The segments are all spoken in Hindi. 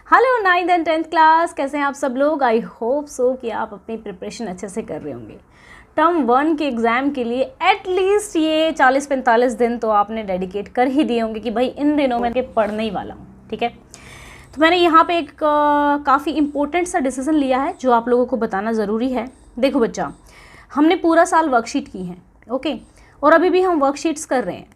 Hello 9th and 10th class, कैसे हैं आप सब लोग। आई होप सो कि आप अपनी प्रिपरेशन अच्छे से कर रहे होंगे। टर्म 1 के एग्ज़ाम के लिए एटलीस्ट ये 40-45 दिन तो आपने डेडिकेट कर ही दिए होंगे कि भाई इन दिनों में पढ़ने ही वाला हूँ। ठीक है, तो मैंने यहाँ पे एक काफ़ी इम्पोर्टेंट सा डिसीजन लिया है जो आप लोगों को बताना ज़रूरी है। देखो बच्चा, हमने पूरा साल वर्कशीट की है, ओके, और अभी भी हम वर्कशीट्स कर रहे हैं।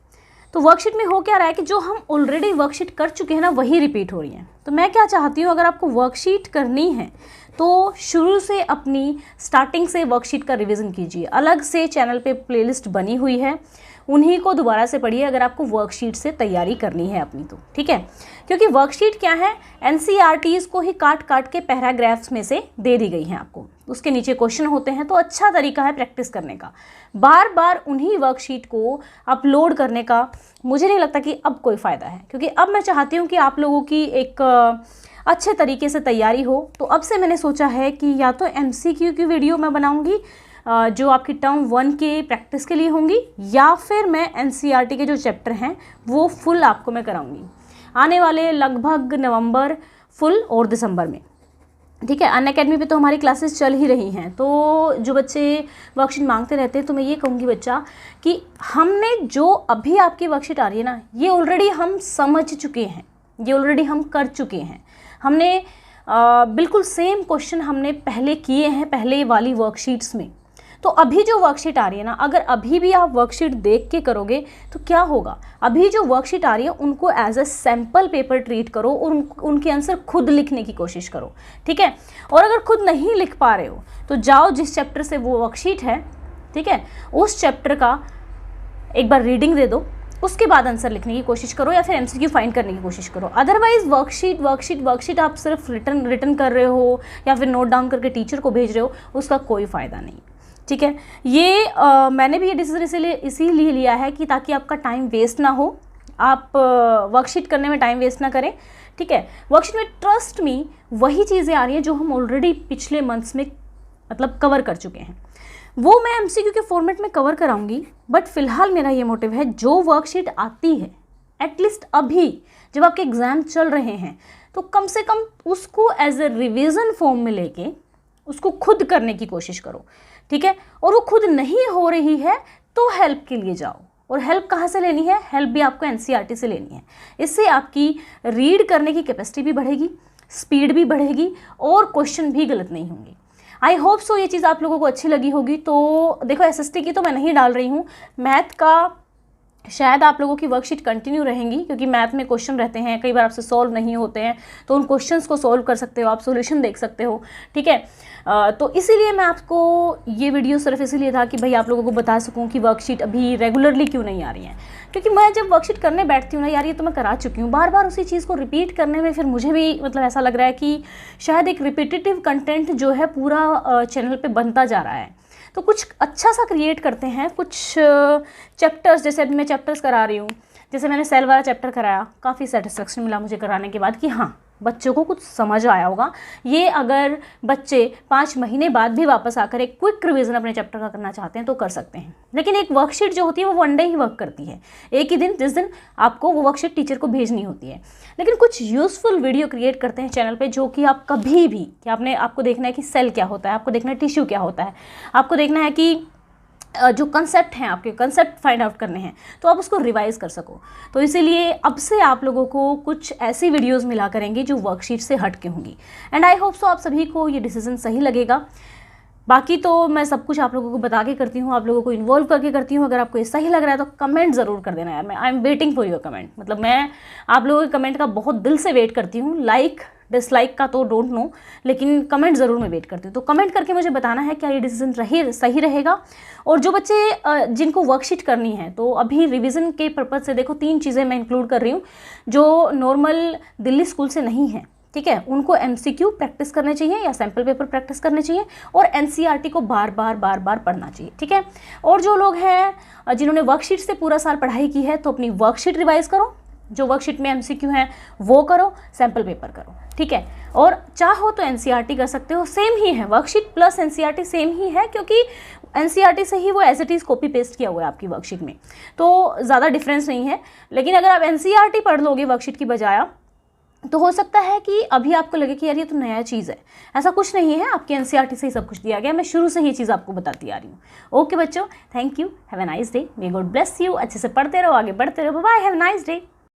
तो वर्कशीट में हो क्या रहा है कि जो हम ऑलरेडी वर्कशीट कर चुके हैं ना, वही रिपीट हो रही हैं। तो मैं क्या चाहती हूँ, अगर आपको वर्कशीट करनी है तो शुरू से अपनी स्टार्टिंग से वर्कशीट का रिवीजन कीजिए। अलग से चैनल पे प्लेलिस्ट बनी हुई है, उन्हीं को दोबारा से पढ़िए अगर आपको वर्कशीट से तैयारी करनी है अपनी तो। ठीक है, क्योंकि वर्कशीट क्या है, एनसीईआरटीज़ को ही काट काट के पैराग्राफ्स में से दे दी गई हैं आपको, उसके नीचे क्वेश्चन होते हैं। तो अच्छा तरीका है प्रैक्टिस करने का। बार बार उन्हीं वर्कशीट को अपलोड करने का मुझे नहीं लगता कि अब कोई फ़ायदा है, क्योंकि अब मैं चाहती हूँ कि आप लोगों की एक अच्छे तरीके से तैयारी हो। तो अब से मैंने सोचा है कि या तो एमसीक्यू की वीडियो मैं बनाऊँगी जो आपकी टर्म 1 के प्रैक्टिस के लिए होंगी, या फिर मैं एनसीईआरटी के जो चैप्टर हैं वो फुल आपको मैं कराऊंगी आने वाले लगभग नवंबर फुल और दिसंबर में। ठीक है, अनअकैडमी पे तो हमारी क्लासेस चल ही रही हैं। तो जो बच्चे वर्कशीट मांगते रहते हैं, तो मैं ये कहूँगी बच्चा कि हमने जो अभी आपकी वर्कशीट आ रही है ना, ये ऑलरेडी हम समझ चुके हैं, ये ऑलरेडी हम कर चुके हैं। हमने बिल्कुल सेम क्वेश्चन हमने पहले किए हैं पहले वाली वर्कशीट्स में। तो अभी जो वर्कशीट आ रही है ना, अगर अभी भी आप वर्कशीट देख के करोगे तो क्या होगा, अभी जो वर्कशीट आ रही है उनको as a sample paper treat करो और उनके आंसर खुद लिखने की कोशिश करो। ठीक है, और अगर खुद नहीं लिख पा रहे हो तो जाओ जिस चैप्टर से वो वर्कशीट है, ठीक है, उस चैप्टर का एक बार रीडिंग दे दो, उसके बाद आंसर लिखने की कोशिश करो या फिर एमसीक्यू फाइंड करने की कोशिश करो। अदरवाइज वर्कशीट आप सिर्फ रिटर्न कर रहे हो या फिर नोट डाउन करके टीचर को भेज रहे हो, उसका कोई फ़ायदा नहीं। ठीक है, ये मैंने भी ये डिसीजन इसीलिए लिया है कि ताकि आपका टाइम वेस्ट ना हो, आप वर्कशीट करने में टाइम वेस्ट ना करें। ठीक है, वर्कशीट में ट्रस्ट मी वही चीज़ें आ रही हैं जो हम ऑलरेडी पिछले मंथ्स में मतलब कवर कर चुके हैं, वो मैं एमसीक्यू के फॉर्मेट में कवर कराऊंगी। बट फिलहाल मेरा ये मोटिव है, जो वर्कशीट आती है एटलीस्ट अभी जब आपके एग्ज़ाम चल रहे हैं, तो कम से कम उसको एज ए रिविज़न फॉर्म में लेके उसको खुद करने की कोशिश करो। ठीक है, और वो खुद नहीं हो रही है तो हेल्प के लिए जाओ। और हेल्प कहाँ से लेनी है, हेल्प भी आपको एनसीईआरटी से लेनी है। इससे आपकी रीड करने की कैपेसिटी भी बढ़ेगी, स्पीड भी बढ़ेगी और क्वेश्चन भी गलत नहीं होंगे। आई होप सो ये चीज़ आप लोगों को अच्छी लगी होगी। तो देखो, एसएसटी की तो मैं नहीं डाल रही हूँ, मैथ का शायद आप लोगों की वर्कशीट कंटिन्यू रहेंगी, क्योंकि मैथ में क्वेश्चन रहते हैं, कई बार आपसे सॉल्व नहीं होते हैं, तो उन क्वेश्चंस को सॉल्व कर सकते हो, आप सॉल्यूशन देख सकते हो। ठीक है, तो इसीलिए मैं आपको ये वीडियो सिर्फ इसीलिए था कि भाई आप लोगों को बता सकूं कि वर्कशीट अभी रेगुलरली क्यों नहीं आ रही है। क्योंकि मैं जब वर्कशीट करने बैठती हूँ ना यार, ये तो मैं करा चुकी हूँ, बार बार उसी चीज़ को रिपीट करने में फिर मुझे भी मतलब ऐसा लग रहा है कि शायद एक रिपीटेटिव कंटेंट जो है पूरा चैनल पर बनता जा रहा है। तो कुछ अच्छा सा क्रिएट करते हैं, कुछ चैप्टर्स, जैसे अभी मैं चैप्टर्स करा रही हूँ, जैसे मैंने सेल वाला चैप्टर कराया, काफ़ी सेटिस्फेक्शन मिला मुझे कराने के बाद कि हाँ बच्चों को कुछ समझ आया होगा। ये अगर बच्चे 5 महीने बाद भी वापस आकर एक क्विक रिवीजन अपने चैप्टर का करना चाहते हैं तो कर सकते हैं। लेकिन एक वर्कशीट जो होती है वो वन डे ही वर्क करती है, एक ही दिन, जिस दिन आपको वो वर्कशीट टीचर को भेजनी होती है। लेकिन कुछ यूज़फुल वीडियो क्रिएट करते हैं चैनल पे, जो कि आप कभी भी कि आपको देखना है कि सेल क्या होता है, आपको देखना है टिश्यू क्या होता है, आपको देखना है कि जो कंसेप्ट हैं, आपके कंसेप्ट फाइंड आउट करने हैं, तो आप उसको रिवाइज कर सको। तो इसीलिए अब से आप लोगों को कुछ ऐसी वीडियोस मिला करेंगे जो वर्कशीट से हट के होंगी। एंड आई होप सो आप सभी को ये डिसीजन सही लगेगा। बाकी तो मैं सब कुछ आप लोगों को बता के करती हूँ, आप लोगों को इन्वॉल्व करके करती हूँ। अगर आपको ये सही लग रहा है तो कमेंट ज़रूर कर देना यार, मैं I am waiting for your comment. मतलब मैं आप लोगों के कमेंट का बहुत दिल से वेट करती हूँ। लाइक डिसलाइक का तो डोंट नो, लेकिन कमेंट ज़रूर मैं वेट करती हूँ। तो कमेंट करके मुझे बताना है क्या ये डिसीजन सही रहेगा। और जो बच्चे जिनको वर्कशीट करनी है, तो अभी रिवीजन के पर्पज़ से देखो 3 चीज़ें मैं इंक्लूड कर रही हूँ जो नॉर्मल दिल्ली स्कूल से नहीं है। ठीक है, उनको एमसीक्यू प्रैक्टिस करने चाहिए या सैम्पल पेपर प्रैक्टिस करने चाहिए, और एनसीईआरटी को बार बार पढ़ना चाहिए। ठीक है, और जो लोग हैं जिन्होंने वर्कशीट से पूरा साल पढ़ाई की है, तो अपनी वर्कशीट रिवाइज करो, जो वर्कशीट में एमसीक्यू है वो करो, सैम्पल पेपर करो। ठीक है, और चाहो तो एनसीईआरटी कर सकते हो, सेम ही है, वर्कशीट प्लस एनसीईआरटी सेम ही है, क्योंकि एनसीईआरटी से ही वो as it is copy paste किया हुआ है आपकी वर्कशीट में, तो ज़्यादा डिफरेंस नहीं है। लेकिन अगर आप एनसीईआरटी पढ़ लोगे वर्कशीट की बजाय, तो हो सकता है कि अभी आपको लगे कि यार ये तो नया चीज़ है, ऐसा कुछ नहीं है, आपके एनसीईआरटी से ही सब कुछ दिया गया, मैं शुरू से ही ये चीज़ आपको बताती आ रही हूँ। ओके बच्चों, thank you, have a nice day, may God bless you, अच्छे से पढ़ते रहो, आगे बढ़ते रहो, bye, have a nice day.